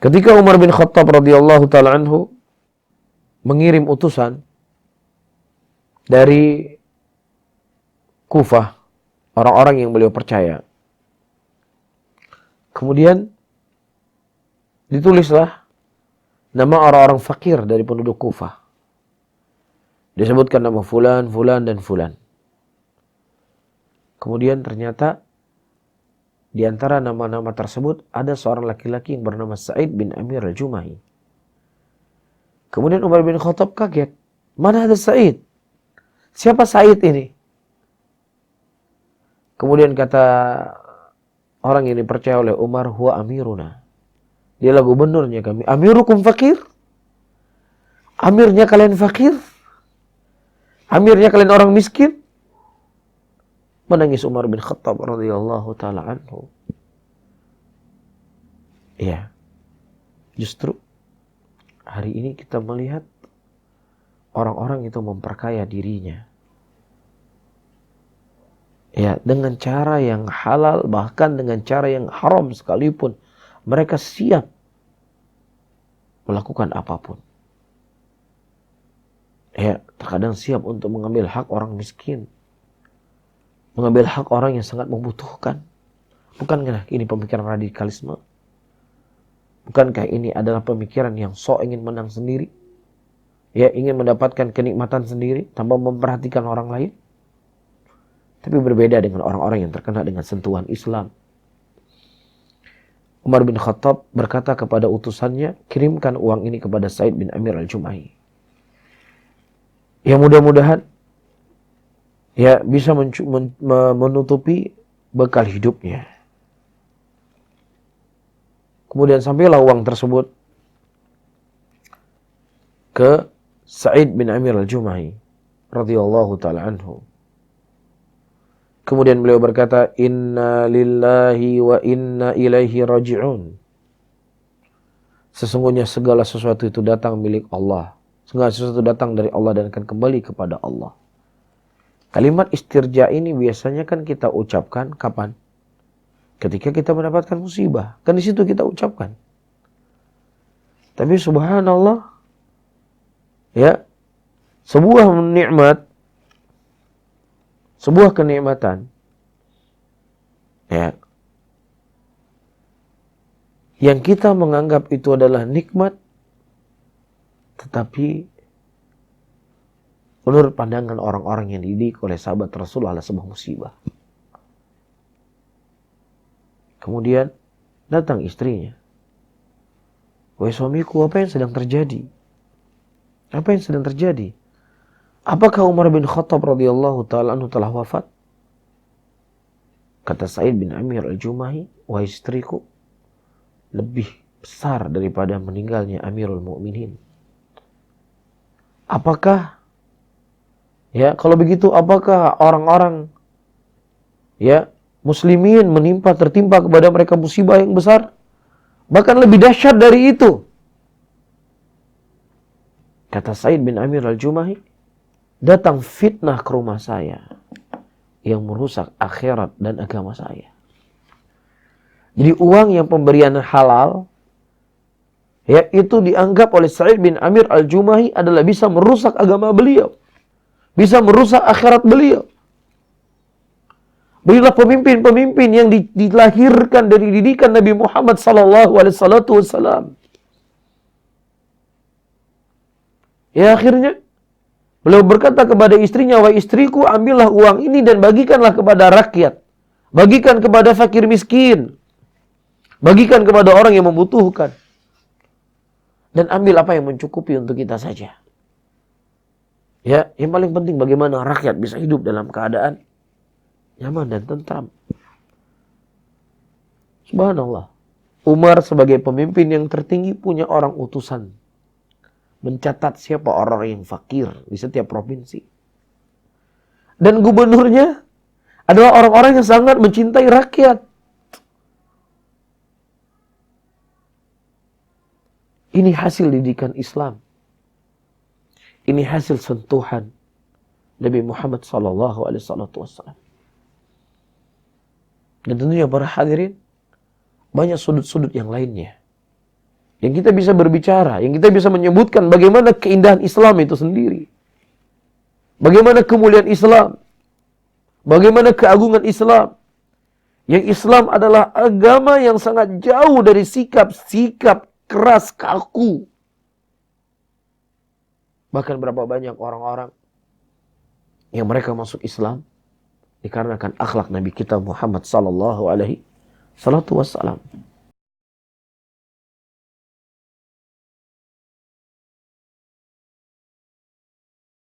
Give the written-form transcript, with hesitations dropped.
Ketika Umar bin Khattab radhiyallahu taala anhu mengirim utusan dari Kufah, orang-orang yang beliau percaya. Kemudian ditulislah nama orang-orang fakir dari penduduk Kufah. Disebutkan nama fulan, fulan, dan fulan. Kemudian ternyata di antara nama-nama tersebut ada seorang laki-laki yang bernama Sa'id bin Amir al-Jumahi. Kemudian Umar bin Khattab kaget. Mana ada Sa'id? Siapa Sa'id ini? Kemudian kata orang yang dipercaya oleh Umar, huwa amiruna. Dialah gubernurnya kami. Amirukum fakir? Amirnya kalian fakir? Amirnya kalian orang miskin? Menangis Umar bin Khattab radhiyallahu taala anhu. Ya. Justru hari ini kita melihat orang-orang itu memperkaya dirinya. Ya, dengan cara yang halal, bahkan dengan cara yang haram sekalipun, mereka siap melakukan apapun. Ya, terkadang siap untuk mengambil hak orang miskin. Mengambil hak orang yang sangat membutuhkan. Bukankah ini pemikiran radikalisme? Bukankah ini adalah pemikiran yang ingin menang sendiri? Ya, ingin mendapatkan kenikmatan sendiri tanpa memperhatikan orang lain? Tapi berbeda dengan orang-orang yang terkena dengan sentuhan Islam. Umar bin Khattab berkata kepada utusannya, kirimkan uang ini kepada Sa'id bin Amir al-Jumahi. Ya, mudah-mudahan ya bisa menutupi bekal hidupnya. Kemudian sampailah uang tersebut ke Sa'id bin Amir al-Jumahi radhiyallahu taala anhu. Kemudian beliau berkata, inna lillahi wa inna ilaihi raji'un. Sesungguhnya segala sesuatu itu datang milik Allah. Segala sesuatu datang dari Allah dan akan kembali kepada Allah. Kalimat istirja ini biasanya kan kita ucapkan kapan? Ketika kita mendapatkan musibah. Kan di situ kita ucapkan. Tapi subhanallah, ya, sebuah nikmat, sebuah kenikmatan, ya, yang kita menganggap itu adalah nikmat, tetapi menurut pandangan orang-orang yang dididik oleh sahabat Rasulullah adalah sebuah musibah. Kemudian datang istrinya. Wahai suamiku, apa yang sedang terjadi? Apa yang sedang terjadi? Apakah Umar bin Khattab radhiyallahu ta'ala anhu telah wafat? Kata Sa'id bin Amir al-Jumahi, wahai istriku, lebih besar daripada meninggalnya Amirul Mukminin. Apakah, ya, kalau begitu apakah orang-orang, ya, muslimin tertimpa kepada mereka musibah yang besar? Bahkan lebih dahsyat dari itu. Kata Sa'id bin Amir al-Jumahi, datang fitnah ke rumah saya yang merusak akhirat dan agama saya. Jadi uang yang pemberian halal, ya, itu dianggap oleh Sa'id bin Amir al-Jumahi adalah bisa merusak agama beliau. Bisa merusak akhirat beliau. Beliau pemimpin-pemimpin yang dilahirkan dari didikan Nabi Muhammad SAW. Ya, akhirnya beliau berkata kepada istrinya, wahai istriku, ambillah uang ini dan bagikanlah kepada rakyat. Bagikan kepada fakir miskin. Bagikan kepada orang yang membutuhkan. Dan ambil apa yang mencukupi untuk kita saja. Ya, yang paling penting bagaimana rakyat bisa hidup dalam keadaan nyaman dan tentram. Subhanallah. Umar sebagai pemimpin yang tertinggi punya orang utusan. Mencatat siapa orang yang fakir di setiap provinsi. Dan gubernurnya adalah orang-orang yang sangat mencintai rakyat. Ini hasil didikan Islam. Ini hasil sentuhan Nabi Muhammad SAW. Dan tentunya para hadirin, banyak sudut-sudut yang lainnya. Yang kita bisa berbicara, yang kita bisa menyebutkan bagaimana keindahan Islam itu sendiri. Bagaimana kemuliaan Islam. Bagaimana keagungan Islam. Yang Islam adalah agama yang sangat jauh dari sikap-sikap keras kaku. Bahkan berapa banyak orang-orang yang mereka masuk Islam dikarenakan akhlak Nabi kita Muhammad sallallahu alaihi wasallam.